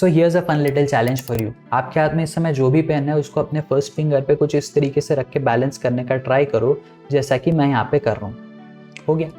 So here's a fun little challenge for you. आपके हाथ में इस समय जो भी पेन है उसको अपने फर्स्ट फिंगर पे कुछ इस तरीके से रख के बैलेंस करने का ट्राई करो, जैसा कि मैं यहाँ पे कर रहा हूँ। हो गया?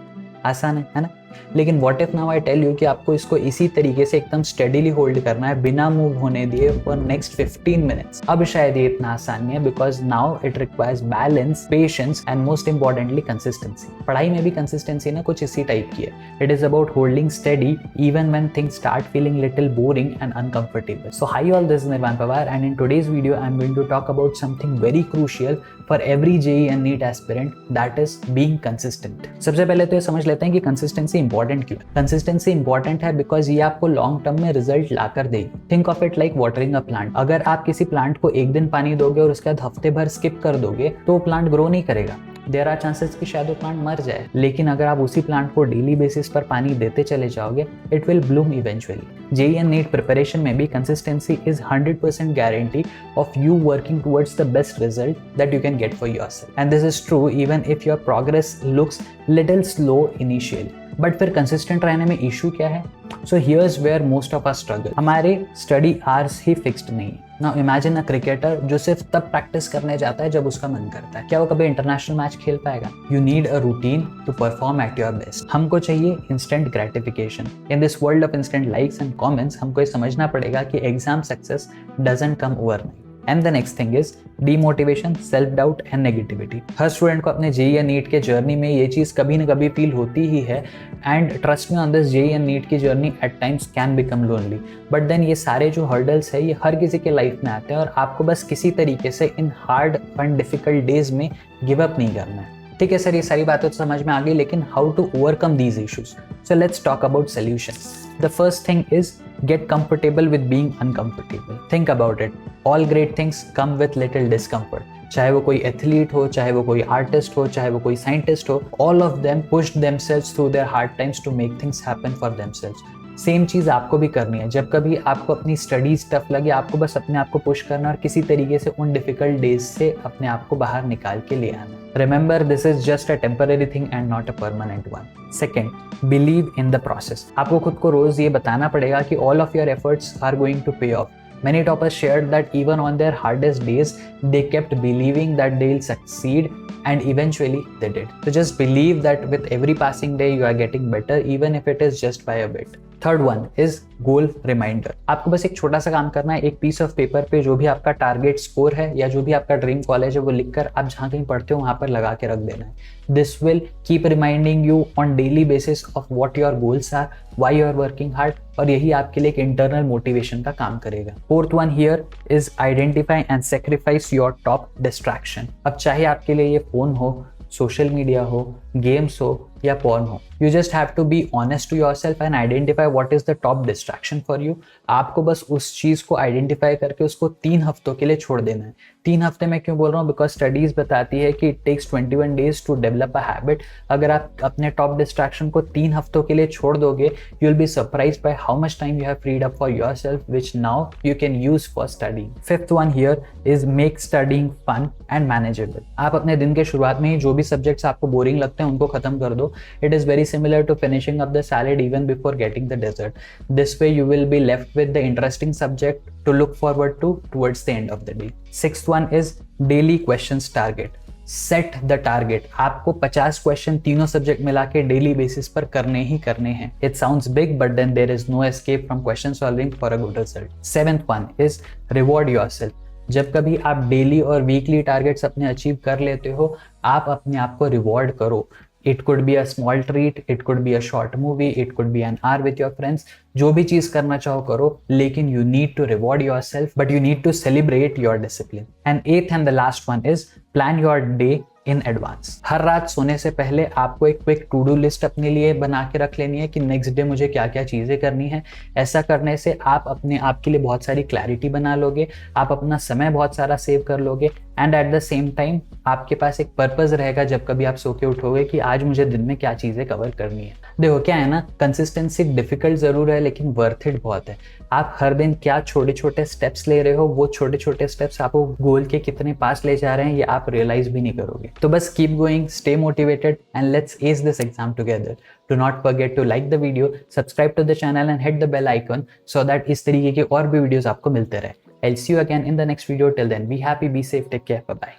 आसान है ना? लेकिन what if now I tell you कि आपको इसको इसी तरीके से एकदम स्टेडीली होल्ड करना है बिना मूव होने दिए फॉर नेक्स्ट 15 मिनट्स। अब शायद ये इतना आसान नहीं है, because now it requires balance, patience and most importantly consistency. पढ़ाई में भी कंसिस्टेंसी ना कुछ इसी टाइप की है। It is about holding steady even when things start feeling little boring and uncomfortable. So hi all, this is Nirvan Pawar and in today's video I am going to talk about something very crucial for every JEE and NEET aspirant, that is being consistent. सबसे पहले तो ये समझ लेते हैं कि consistency important क्यों है। कंसिस्टेंसी इंपॉर्टेंट है बिकॉज ये आपको लॉन्ग टर्म में रिजल्ट लाकर देगी। Think of it like watering a plant. अगर आप किसी प्लांट को एक दिन पानी दोगे और उसके बाद हफ्ते भर स्किप कर दोगे तो प्लांट ग्रो नहीं करेगा। देयर आर चांसेस कि शायद वो प्लांट मर जाए। लेकिन अगर आप उसी प्लांट को डेली बेसिस पर पानी देते चले जाओगे, it will bloom eventually. JEE and NEET preparation में भी consistency is 100% guarantee of you working towards the best result that you can get for yourself. And this is true even if your progress looks little slow initially. But फिर consistent रहने में issue क्या है? So here's where most of our struggle. हमारे study hours ही fixed नहीं है। Now imagine a cricketer जो सिर्फ तब प्रैक्टिस करने जाता है जब उसका मन करता है। क्या वो कभी इंटरनेशनल मैच खेल पाएगा? You need a routine to perform at your best. हमको चाहिए instant gratification. In this world of instant likes and comments, हमको ये समझना पड़ेगा कि exam success doesn't come overnight. And the next thing is demotivation, self doubt and negativity. हर student को अपने जेईई या नीट के जर्नी में ये चीज़ कभी ना कभी फील होती ही है। And trust me on this, JEE and NEET की journey at times can become lonely. But then ये सारे जो हर्डल्स है ये हर किसी के लाइफ में आते हैं और आपको बस किसी तरीके से in hard and difficult days में गिव अप नहीं करना है। ठीक है सर, ये सारी बातें तो समझ में आ गई, लेकिन how to overcome these issues? So let's talk about solutions. The first thing is get comfortable with being uncomfortable. Think about it. All great things come with little discomfort. चाहे वो कोई एथलीट हो, चाहे वो कोई आर्टिस्ट हो, चाहे वो कोई साइंटिस्ट हो, all of them pushed themselves through their hard times to make things happen for themselves. Same चीज़ आपको भी करनी है। जब कभी आपको अपनी स्टडीज टफ लगे, आपको बस अपने आप को पुश करना और किसी तरीके से उन डिफिकल्ट डेज से अपने आप को बाहर निकाल के ले आना। Remember, this is just a temporary thing and not a permanent one. Second, believe in the process. आपको खुद को रोज ये बताना पड़ेगा कि all of your efforts are going to pay off. Many toppers shared that even on their hardest days, they kept believing that they'll succeed, and eventually they did. So just believe that with every passing day you are getting better, even if it is just by a bit. Third one is goal reminder. आपको बस एक छोटा सा काम करना है। एक piece of paper पे जो भी आपका टारगेट स्कोर है या जो भी आपका ड्रीम कॉलेज है वो लिखकर आप जहाँ कहीं पढ़ते हो वहां पर लगा के रख देना है। This will keep reminding you on daily basis of what your goals are, why you are working hard, और यही आपके लिए एक इंटरनल मोटिवेशन का काम करेगा। Fourth one here is identify and sacrifice your top distraction. अब चाहे आपके लिए ये फोन हो, सोशल मीडिया हो, गेम्स हो या पॉर्न हो, you just have to be honest to yourself and identify what is the top distraction for you. आपको बस उस चीज़ को आइडेंटिफाई करके उसको 3 हफ्तों के लिए छोड़ देना है। 3 हफ्ते में क्यों बोल रहा हूँ? बिकॉज स्टडीज बताती है कि it takes 21 days to develop a habit. अगर आप अपने टॉप डिस्ट्रैक्शन को 3 हफ्तों के लिए छोड़ दोगे, you will be surprised by how much time you have freed up for yourself, which now you can use for studying. Fifth one here is make studying fun and manageable. आप अपने दिन के शुरुआत में ही जो भी सब्जेक्ट्स आपको boring लगते हैं उनको खत्म कर दो। It is very similar to finishing up the salad even before getting the dessert. This way you will be left with the interesting subject to look forward to towards the end of the day. Sixth one is daily questions target. Set the target. आपको 50 question तीनों subject मिला के daily basis पर करने ही करने हैं। It sounds big, but then there is no escape from question solving for a good result. Seventh one is reward yourself. जब कभी आप डेली और वीकली टारगेट्स अपने अचीव कर लेते हो, आप अपने आप को रिवॉर्ड करो। It could be a small treat, it could be a short movie, it could be an hour with your friends. जो भी चीज करना चाहो करो, लेकिन you need to reward yourself, but you need to celebrate your discipline. And eighth and the last one is plan your day in advance. हर रात सोने से पहले आपको एक क्विक टू डू लिस्ट अपने लिए बना के रख लेनी है कि नेक्स्ट डे मुझे क्या क्या चीजें करनी है। ऐसा करने से आप अपने आप के लिए बहुत सारी क्लैरिटी बना लोगे, आप अपना समय बहुत सारा सेव कर लोगे and at the same time आपके पास एक पर्पस रहेगा जब कभी आप सो के उठोगे कि आज मुझे दिन में क्या चीज़ें कवर करनी है। देखो क्या है ना, कंसिस्टेंसी डिफिकल्ट ज़रूर है लेकिन वर्थ इट बहुत है। आप हर दिन क्या छोटे छोटे स्टेप्स ले रहे हो, वो छोटे छोटे स्टेप्स आपको गोल के कितने पास ले जा रहे हैं ये आप रियलाइज भी नहीं करोगे। तो बस keep going, stay motivated and let's ace this exam together. Do not forget to like the video, subscribe to the channel and hit the bell icon so that इस तरीके के और भी वीडियोस आपको मिलते रहे। I'll see you again in the next video. Till then, be happy, be safe, take care, bye bye.